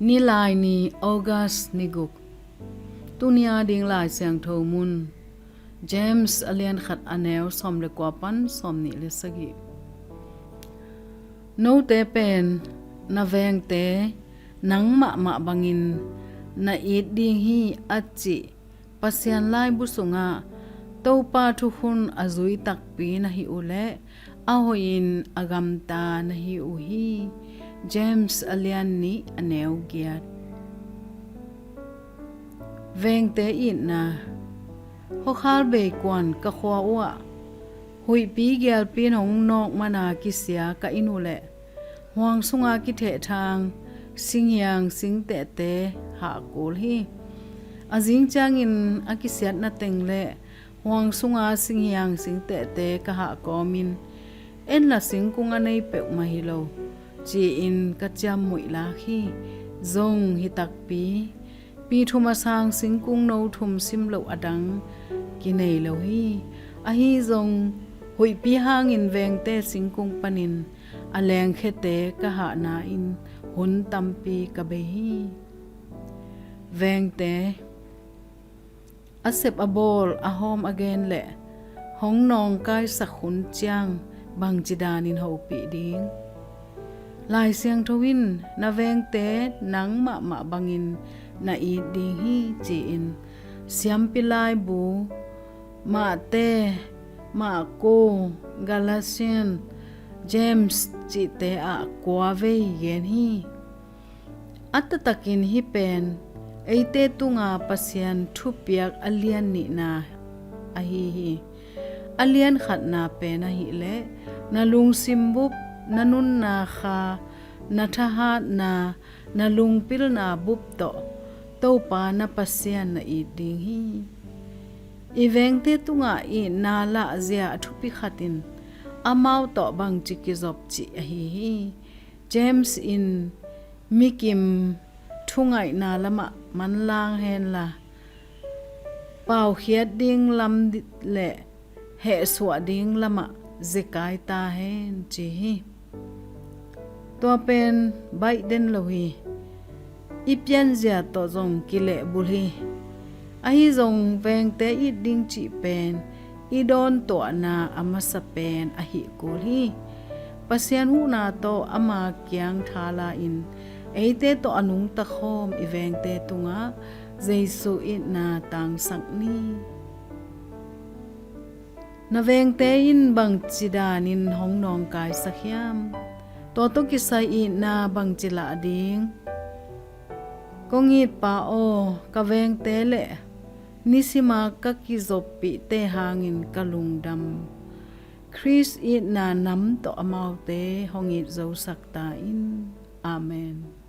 NILAINI August niguk tunia ding lai siang thomun James alian khat aneu som le kwapan som ni le sagi no te pen na vengte nang ma bangin na it ding hi achi pasian lai busunga topa thu hun azui takpi na hi ule ahoin agamta na hi uhi James alian ni aneu giat Vengte Itna hokhal be kwan ka khwa wa hui pi gyal pi nong nok mana kisya ka inule huang sunga ki the thang singyang singte te ha kul hi azing changin akisyat na tengle huang sunga singyang singte te ka ha komin en la singkunga nei pe mahilo chi in ka cham mui la khi zong hi tak pi thuma sang singkung no thum sim lo adang ki nei lo hi a hi zong hui pi hang in vengte singkung panin aleng khete ka ha na in hun tampi ka be hi vengte asep abol a home again le hong nong kai sakhun chiang bang chidanin ho pi ding lai siang thowin na vengte nang ma bangin na i ding hi chi in siam pilai bu ma te ma ko galatian James chi te a kwa ve yen hi atatakin hi pen eite tunga pasian thupiak alian ni na a hi alian khat na pe na hi le na lung simbup nanun na kha na thaha na lung pil na bup to pa na pasian na i ding hi ivengte tunga i na la zia thupi khatin amau to bang chiki zop chi hi James in mikim thungai na lama manlang hen la pau khiat ding lam le he swa ding lama zekai ta hen chi hi to pen Biden lohi ipian zia to zong kile bulhi ahi zong vengte I ding chi pen I don to na amasa pen ahi kulhi pasian hu na to ama kyang thala in eite to anung ta khom I vengte tunga Jesu Itna tang sakni na vengte in bang chidanin hong nong kai sakhiam to kisai Itna bang chila ding kongit pa o ka vengte le nisima ka kizopi te hangin kalungdam Chris Itna nam to amaute hongit zo sakta in amen.